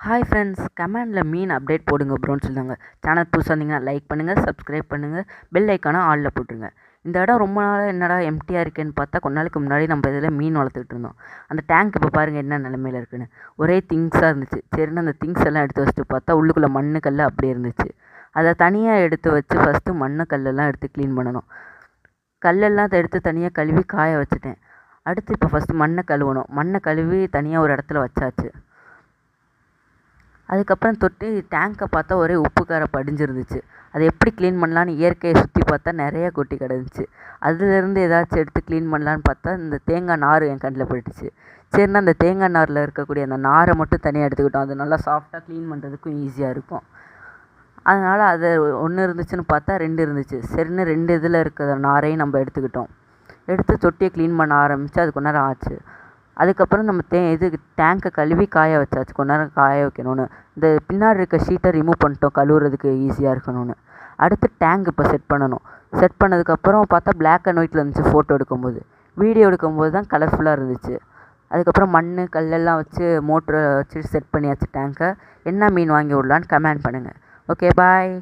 Hi friends, கமெண்டில் மீன் update போடுங்க ப்ரோன்னு சொல்லுவாங்க. சேனல் புதுசாக இருந்தீங்கன்னா லைக் பண்ணுங்கள், சப்ஸ்கிரைப் பண்ணுங்கள், பெல் ஐக்கானை ஆலில் போட்டுருங்க. இந்த இடம் ரொம்ப நாளாக என்னடா எம்டியாக இருக்கேன்னு பார்த்தா கொஞ்ச நாளைக்கு முன்னாடி நம்ம இதில் மீன் வளர்த்துக்கிட்டு இருந்தோம். அந்த டேங்க் இப்போ பாருங்கள் என்ன நிலமையில இருக்குன்னு. ஒரே திங்ஸாக இருந்துச்சு. சரின்னு அந்த திங்ஸ் எல்லாம் எடுத்து வச்சுட்டு பார்த்தா உள்ளுக்குள்ளே மண்ணு கல் அப்படியே இருந்துச்சு. அதை தனியாக எடுத்து வச்சு ஃபஸ்ட்டு மண்ணு கல்லெல்லாம் எடுத்து க்ளீன் பண்ணணும். கல்லெல்லாம் எடுத்து தனியாக கழுவி காய வச்சுட்டேன். அடுத்து இப்போ ஃபஸ்ட்டு மண்ணை கழுவணும். மண்ணை கழுவி தனியாக ஒரு இடத்துல வச்சாச்சு. அதுக்கப்புறம் தொட்டி டேங்கை பார்த்தா ஒரே உப்பு காரை படிஞ்சிருந்துச்சு. அதை எப்படி க்ளீன் பண்ணலான்னு இயற்கையை சுற்றி பார்த்தா நிறையா கொட்டி கிடந்துச்சு. அதுலேருந்து ஏதாச்சும் எடுத்து க்ளீன் பண்ணலான்னு பார்த்தா இந்த தேங்காய் நார் என் கண்ணில் பட்டுச்சு. சரின்னா அந்த தேங்காய் நாரில் இருக்கக்கூடிய அந்த நாரை மட்டும் தனியாக எடுத்துக்கிட்டோம். அது நல்லா சாஃப்டாக க்ளீன் பண்ணுறதுக்கும் ஈஸியாக இருக்கும். அதனால் அது ஒன்று இருந்துச்சுன்னு பார்த்தா 2 இருந்துச்சு. சரின்னு 2 இதில் இருக்கிற நாரையும் நம்ம எடுத்துக்கிட்டோம். எடுத்து தொட்டியை க்ளீன் பண்ண ஆரம்பித்து அது கொஞ்ச நேரம் ஆச்சு. அதுக்கப்புறம் நம்ம டேங்கை கழுவி காய வச்சாச்சு. கொஞ்ச நேரம் காய வைக்கணும்னு. இந்த பின்னாடி இருக்க ஷீட்டை ரிமூவ் பண்ணிட்டோம் கழுவுறதுக்கு ஈஸியாக இருக்கணும்னு. அடுத்து டேங்க் இப்போ செட் பண்ணணும். செட் பண்ணதுக்கப்புறம் பார்த்தா பிளாக் அண்ட் ஒயிட்டில் இருந்துச்சு ஃபோட்டோ எடுக்கும்போது. வீடியோ எடுக்கும்போது தான் கலர்ஃபுல்லாக இருந்துச்சு. அதுக்கப்புறம் மண் கல்லெல்லாம் வச்சு மோட்டரை வச்சு செட் பண்ணியாச்சு டேங்கை. என்ன மீன் வாங்கி விடலான்னு கமெண்ட் பண்ணுங்கள். ஓகே, பாய்.